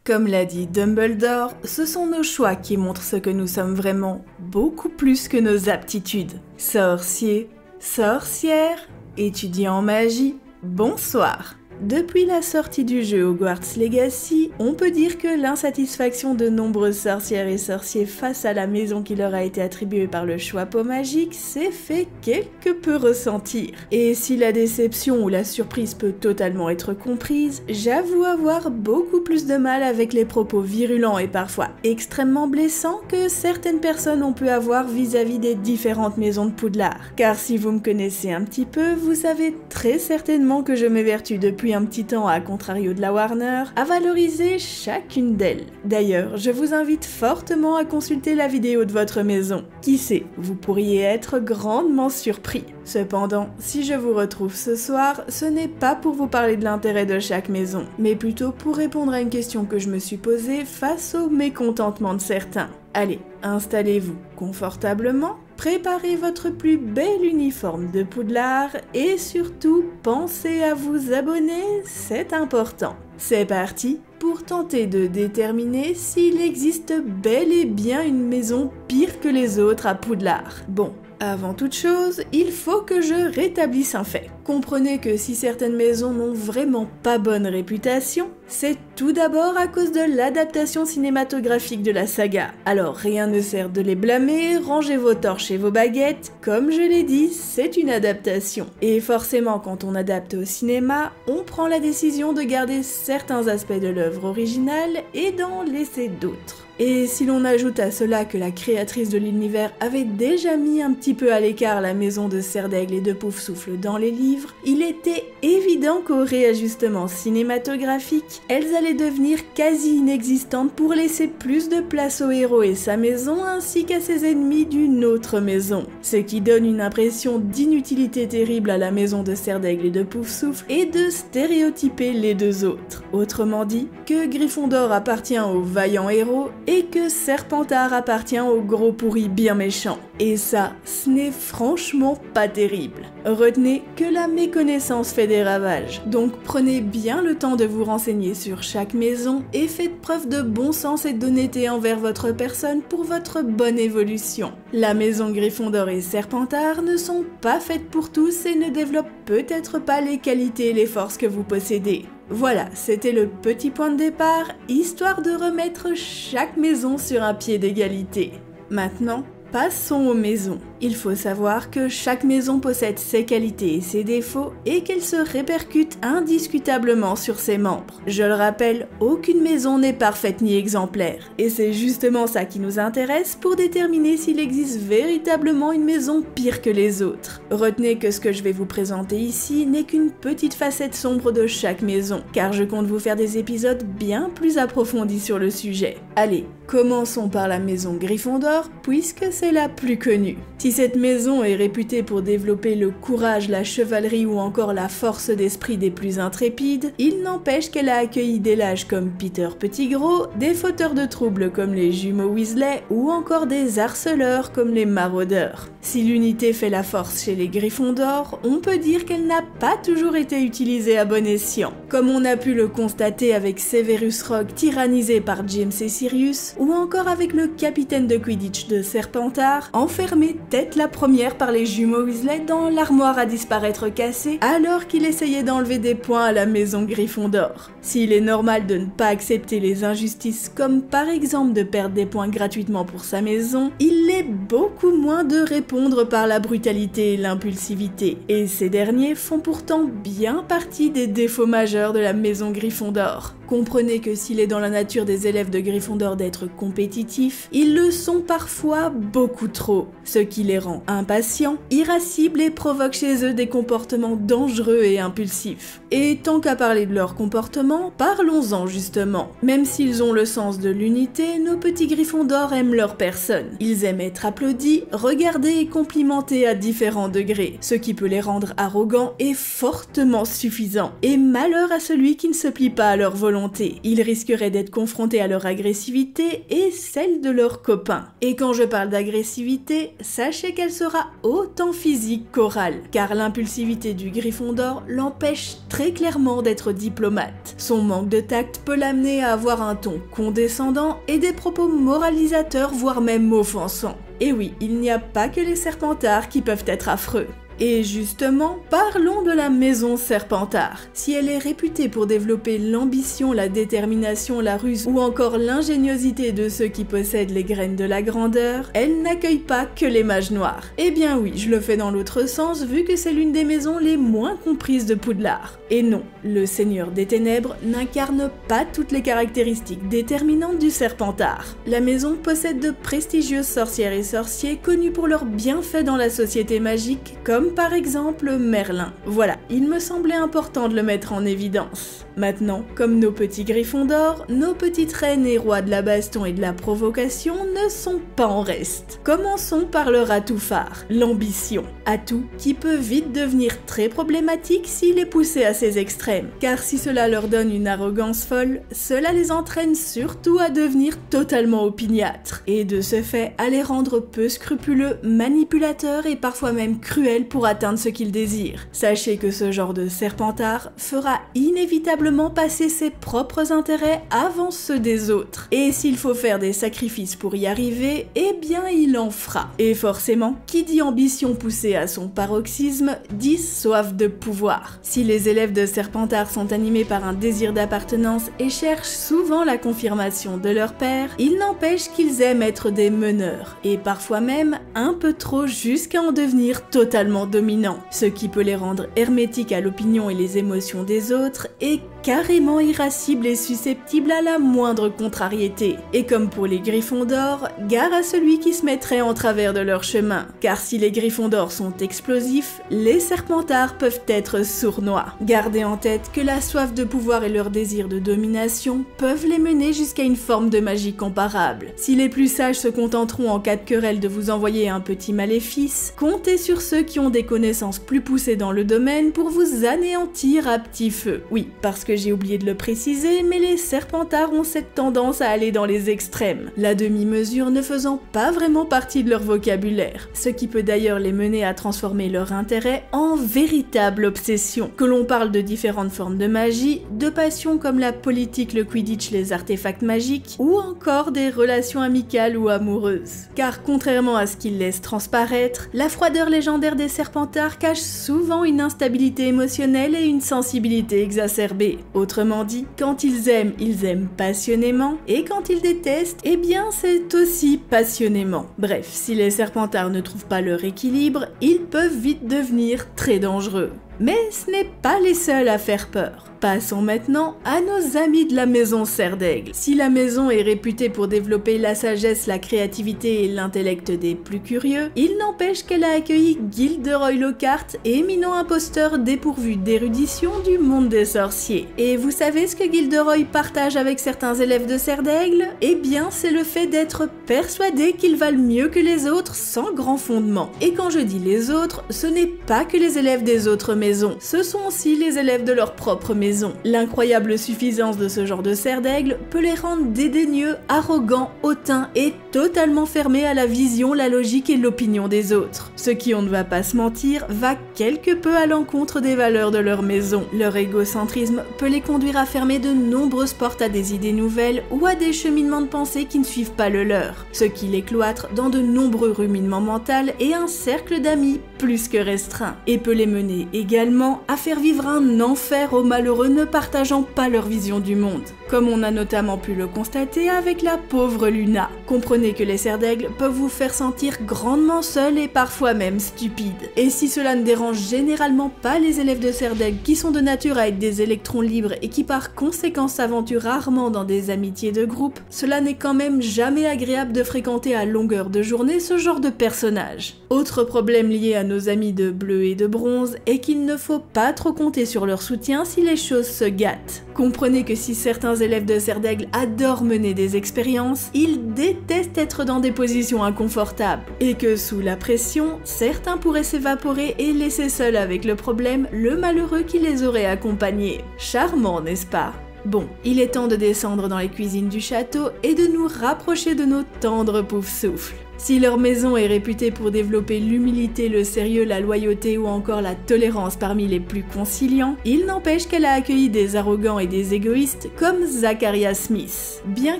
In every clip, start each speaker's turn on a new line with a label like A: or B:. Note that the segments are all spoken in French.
A: Comme l'a dit Dumbledore, ce sont nos choix qui montrent ce que nous sommes vraiment, beaucoup plus que nos aptitudes. Sorciers, sorcières, étudiants en magie, bonsoir. Depuis la sortie du jeu Hogwarts Legacy, on peut dire que l'insatisfaction de nombreuses sorcières et sorciers face à la maison qui leur a été attribuée par le Choixpeau magique s'est fait quelque peu ressentir. Et si la déception ou la surprise peut totalement être comprise, j'avoue avoir beaucoup plus de mal avec les propos virulents et parfois extrêmement blessants que certaines personnes ont pu avoir vis-à-vis des différentes maisons de Poudlard. Car si vous me connaissez un petit peu, vous savez très certainement que je m'évertue depuis un petit temps, à contrario de la Warner, à valoriser chacune d'elles. D'ailleurs, je vous invite fortement à consulter la vidéo de votre maison. Qui sait, vous pourriez être grandement surpris. Cependant, si je vous retrouve ce soir, ce n'est pas pour vous parler de l'intérêt de chaque maison, mais plutôt pour répondre à une question que je me suis posée face au mécontentement de certains. Allez, installez-vous confortablement, préparez votre plus bel uniforme de Poudlard et surtout pensez à vous abonner, c'est important. C'est parti pour tenter de déterminer s'il existe bel et bien une maison pire que les autres à Poudlard. Bon. Avant toute chose, il faut que je rétablisse un fait. Comprenez que si certaines maisons n'ont vraiment pas bonne réputation, c'est tout d'abord à cause de l'adaptation cinématographique de la saga. Alors rien ne sert de les blâmer, rangez vos torches et vos baguettes, comme je l'ai dit, c'est une adaptation. Et forcément quand on adapte au cinéma, on prend la décision de garder certains aspects de l'œuvre originale et d'en laisser d'autres. Et si l'on ajoute à cela que la créatrice de l'univers avait déjà mis un petit peu à l'écart la maison de Serdaigle et de Poufsouffle dans les livres, il était évident qu'au réajustement cinématographique, elles allaient devenir quasi inexistantes pour laisser plus de place au héros et sa maison ainsi qu'à ses ennemis d'une autre maison. Ce qui donne une impression d'inutilité terrible à la maison de Serdaigle et de Poufsouffle et de stéréotyper les deux autres. Autrement dit, que Gryffondor appartient aux vaillants héros et que Serpentard appartient aux gros pourris bien méchants. Et ça, ce n'est franchement pas terrible. Retenez que la méconnaissance fait des ravages, donc prenez bien le temps de vous renseigner sur chaque maison et faites preuve de bon sens et d'honnêteté envers votre personne pour votre bonne évolution. La maison Gryffondor et Serpentard ne sont pas faites pour tous et ne développent peut-être pas les qualités et les forces que vous possédez. Voilà, c'était le petit point de départ, histoire de remettre chaque maison sur un pied d'égalité. Maintenant, passons aux maisons. Il faut savoir que chaque maison possède ses qualités et ses défauts et qu'elle se répercute indiscutablement sur ses membres. Je le rappelle, aucune maison n'est parfaite ni exemplaire. Et c'est justement ça qui nous intéresse pour déterminer s'il existe véritablement une maison pire que les autres. Retenez que ce que je vais vous présenter ici n'est qu'une petite facette sombre de chaque maison, car je compte vous faire des épisodes bien plus approfondis sur le sujet. Allez, commençons par la maison Gryffondor, puisque c'est la plus connue. Si cette maison est réputée pour développer le courage, la chevalerie ou encore la force d'esprit des plus intrépides, il n'empêche qu'elle a accueilli des lâches comme Peter Pettigrew, des fauteurs de troubles comme les jumeaux Weasley ou encore des harceleurs comme les maraudeurs. Si l'unité fait la force chez les Gryffondor, on peut dire qu'elle n'a pas toujours été utilisée à bon escient. Comme on a pu le constater avec Severus Rogue tyrannisé par James et Sirius, ou encore avec le capitaine de Quidditch de Serpentard, enfermé tête la première par les jumeaux Weasley dans l'armoire à disparaître cassée alors qu'il essayait d'enlever des points à la maison Gryffondor. S'il est normal de ne pas accepter les injustices comme par exemple de perdre des points gratuitement pour sa maison, il l'est beaucoup moins de répondre par la brutalité et l'impulsivité. Et ces derniers font pourtant bien partie des défauts majeurs de la maison Gryffondor. Comprenez que s'il est dans la nature des élèves de Gryffondor d'être compétitifs, ils le sont parfois beaucoup trop, ce qui les rend impatients, irascibles et provoque chez eux des comportements dangereux et impulsifs. Et tant qu'à parler de leur comportement, parlons-en justement. Même s'ils ont le sens de l'unité, nos petits Gryffondor aiment leur personne. Ils aiment être applaudis, regardés et complimentés à différents degrés, ce qui peut les rendre arrogants et fortement suffisants. Et malheur à celui qui ne se plie pas à leur volonté. volonté. Ils risqueraient d'être confrontés à leur agressivité et celle de leurs copains. Et quand je parle d'agressivité, sachez qu'elle sera autant physique qu'orale, car l'impulsivité du Gryffondor l'empêche très clairement d'être diplomate. Son manque de tact peut l'amener à avoir un ton condescendant et des propos moralisateurs, voire même offensants. Et oui, il n'y a pas que les Serpentards qui peuvent être affreux. Et justement, parlons de la maison Serpentard. Si elle est réputée pour développer l'ambition, la détermination, la ruse ou encore l'ingéniosité de ceux qui possèdent les graines de la grandeur, elle n'accueille pas que les mages noirs. Eh bien oui, je le fais dans l'autre sens vu que c'est l'une des maisons les moins comprises de Poudlard. Et non, le Seigneur des Ténèbres n'incarne pas toutes les caractéristiques déterminantes du Serpentard. La maison possède de prestigieuses sorcières et sorciers connus pour leurs bienfaits dans la société magique, comme par exemple Merlin. Voilà, il me semblait important de le mettre en évidence. Maintenant, comme nos petits Gryffondor, nos petites reines et rois de la baston et de la provocation ne sont pas en reste. Commençons par leur atout phare, l'ambition. Atout qui peut vite devenir très problématique s'il est poussé à ses extrêmes, car si cela leur donne une arrogance folle, cela les entraîne surtout à devenir totalement opiniâtres, et de ce fait à les rendre peu scrupuleux, manipulateurs et parfois même cruels pour atteindre ce qu'ils désirent. Sachez que ce genre de Serpentard fera inévitablement passer ses propres intérêts avant ceux des autres. Et s'il faut faire des sacrifices pour y arriver, eh bien il en fera. Et forcément, qui dit ambition poussée à son paroxysme, dit soif de pouvoir. Si les élèves de Serpentard sont animés par un désir d'appartenance et cherchent souvent la confirmation de leur père, il n'empêche qu'ils aiment être des meneurs, et parfois même un peu trop jusqu'à en devenir totalement dominants, ce qui peut les rendre hermétiques à l'opinion et les émotions des autres et carrément irascibles et susceptibles à la moindre contrariété. Et comme pour les Gryffondor, gare à celui qui se mettrait en travers de leur chemin, car si les Gryffondor sont explosifs, les Serpentards peuvent être sournois. Gardez en tête que la soif de pouvoir et leur désir de domination peuvent les mener jusqu'à une forme de magie comparable. Si les plus sages se contenteront en cas de querelle de vous envoyer un petit maléfice, comptez sur ceux qui ont des connaissances plus poussées dans le domaine pour vous anéantir à petit feu. Oui, parce que j'ai oublié de le préciser, mais les Serpentards ont cette tendance à aller dans les extrêmes, la demi-mesure ne faisant pas vraiment partie de leur vocabulaire, ce qui peut d'ailleurs les mener à transformer leur intérêt en véritable obsession. Que l'on parle de différentes formes de magie, de passions comme la politique, le Quidditch, les artefacts magiques, ou encore des relations amicales ou amoureuses. Car contrairement à ce qu'ils laissent transparaître, la froideur légendaire des Serpentards cache souvent une instabilité émotionnelle et une sensibilité exacerbée. Autrement dit, quand ils aiment passionnément, et quand ils détestent, eh bien c'est aussi passionnément. Bref, si les Serpentards ne trouvent pas leur équilibre, ils peuvent vite devenir très dangereux. Mais ce n'est pas les seuls à faire peur. Passons maintenant à nos amis de la maison Serdaigle. Si la maison est réputée pour développer la sagesse, la créativité et l'intellect des plus curieux, il n'empêche qu'elle a accueilli Gilderoy Lockhart, éminent imposteur dépourvu d'érudition du monde des sorciers. Et vous savez ce que Gilderoy partage avec certains élèves de Serdaigle? Eh bien, c'est le fait d'être persuadé qu'ils valent mieux que les autres sans grand fondement. Et quand je dis les autres, ce n'est pas que les élèves des autres maisons, ce sont aussi les élèves de leur propre maison. L'incroyable suffisance de ce genre de Serdaigle peut les rendre dédaigneux, arrogants, hautains et totalement fermés à la vision, la logique et l'opinion des autres. Ce qui, on ne va pas se mentir, va quelque peu à l'encontre des valeurs de leur maison. Leur égocentrisme peut les conduire à fermer de nombreuses portes à des idées nouvelles ou à des cheminements de pensée qui ne suivent pas le leur, ce qui les cloître dans de nombreux ruminements mentaux et un cercle d'amis plus que restreint, et peut les mener également à faire vivre un enfer aux malheureux ne partageant pas leur vision du monde, comme on a notamment pu le constater avec la pauvre Luna. Comprenez que les Serdaigles peuvent vous faire sentir grandement seuls et parfois même stupides. Et si cela ne dérange généralement pas les élèves de Serdaigle qui sont de nature à être des électrons libres et qui par conséquent s'aventurent rarement dans des amitiés de groupe, cela n'est quand même jamais agréable de fréquenter à longueur de journée ce genre de personnages. Autre problème lié à nos amis de bleu et de bronze est qu'il ne faut pas trop compter sur leur soutien si les choses se gâtent. Comprenez que si certains élèves de Serdaigle adorent mener des expériences, ils détestent être dans des positions inconfortables, et que sous la pression, certains pourraient s'évaporer et laisser seul avec le problème le malheureux qui les aurait accompagnés. Charmant, n'est-ce pas ? Bon, il est temps de descendre dans les cuisines du château et de nous rapprocher de nos tendres Poufsouffles. Si leur maison est réputée pour développer l'humilité, le sérieux, la loyauté ou encore la tolérance parmi les plus conciliants, il n'empêche qu'elle a accueilli des arrogants et des égoïstes comme Zacharia Smith. Bien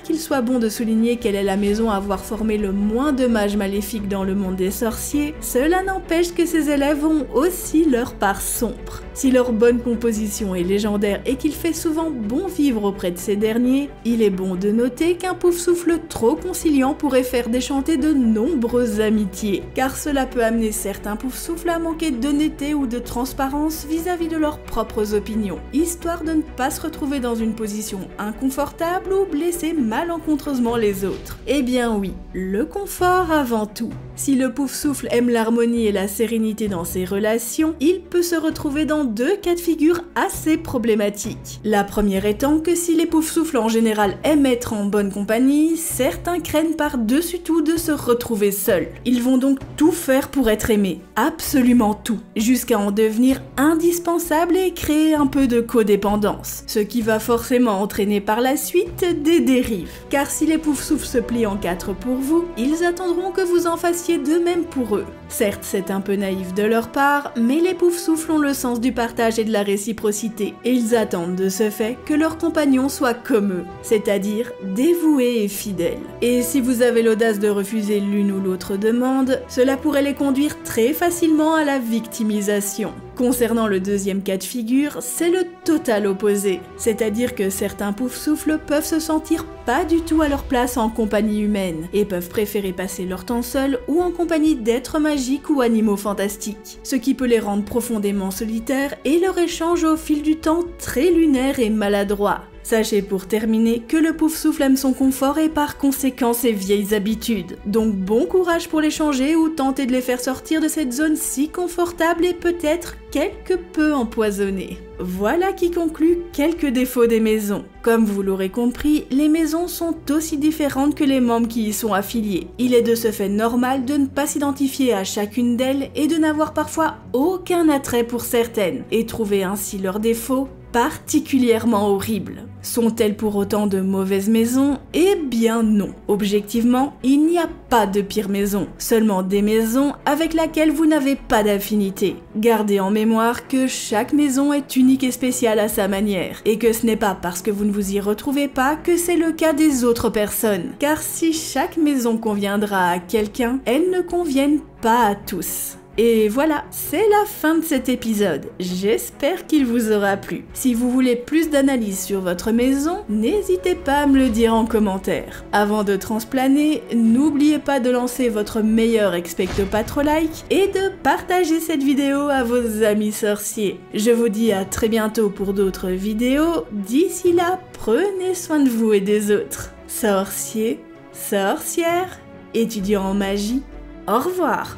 A: qu'il soit bon de souligner qu'elle est la maison à avoir formé le moins de mages maléfiques dans le monde des sorciers, cela n'empêche que ses élèves ont aussi leur part sombre. Si leur bonne composition est légendaire et qu'il fait souvent bon vivre auprès de ces derniers, il est bon de noter qu'un Poufsouffle trop conciliant pourrait faire déchanter de nombreuses amitiés, car cela peut amener certains Poufsouffles à manquer d'honnêteté ou de transparence vis-à-vis de leurs propres opinions, histoire de ne pas se retrouver dans une position inconfortable ou blesser malencontreusement les autres. Eh bien oui, le confort avant tout. Si le Poufsouffle aime l'harmonie et la sérénité dans ses relations, il peut se retrouver dans deux cas de figure assez problématiques. La première étant que si les Poufsouffles en général aiment être en bonne compagnie, certains craignent par-dessus tout de se retrouver seuls. Ils vont donc tout faire pour être aimés, absolument tout, jusqu'à en devenir indispensables et créer un peu de codépendance, ce qui va forcément entraîner par la suite des dérives. Car si les Poufsouffles se plient en quatre pour vous, ils attendront que vous en fassiez de même pour eux. Certes, c'est un peu naïf de leur part, mais les Poufsouffles ont le sens du partage et de la réciprocité, et ils attendent de ce fait que leurs compagnons soient comme eux, c'est-à-dire dévoués et fidèles. Et si vous avez l'audace de refuser l'une ou l'autre demande, cela pourrait les conduire très facilement à la victimisation. Concernant le deuxième cas de figure, c'est le total opposé, c'est-à-dire que certains Poufsouffles peuvent se sentir pas du tout à leur place en compagnie humaine, et peuvent préférer passer leur temps seuls ou en compagnie d'êtres magiques ou animaux fantastiques, ce qui peut les rendre profondément solitaires et leur échange au fil du temps très lunaire et maladroit. Sachez pour terminer que le Poufsouffle aime son confort et par conséquent ses vieilles habitudes. Donc bon courage pour les changer ou tenter de les faire sortir de cette zone si confortable et peut-être quelque peu empoisonnée. Voilà qui conclut quelques défauts des maisons. Comme vous l'aurez compris, les maisons sont aussi différentes que les membres qui y sont affiliés. Il est de ce fait normal de ne pas s'identifier à chacune d'elles et de n'avoir parfois aucun attrait pour certaines, et trouver ainsi leurs défauts particulièrement horribles. Sont-elles pour autant de mauvaises maisons? Eh bien non. Objectivement, il n'y a pas de pire maison, seulement des maisons avec laquelle vous n'avez pas d'affinité. Gardez en mémoire que chaque maison est unique et spéciale à sa manière, et que ce n'est pas parce que vous ne vous y retrouvez pas que c'est le cas des autres personnes. Car si chaque maison conviendra à quelqu'un, elles ne conviennent pas à tous. Et voilà, c'est la fin de cet épisode. J'espère qu'il vous aura plu. Si vous voulez plus d'analyse sur votre maison, n'hésitez pas à me le dire en commentaire. Avant de transplaner, n'oubliez pas de lancer votre meilleur expecto patro-like et de partager cette vidéo à vos amis sorciers. Je vous dis à très bientôt pour d'autres vidéos. D'ici là, prenez soin de vous et des autres. Sorciers, sorcières, étudiants en magie, au revoir.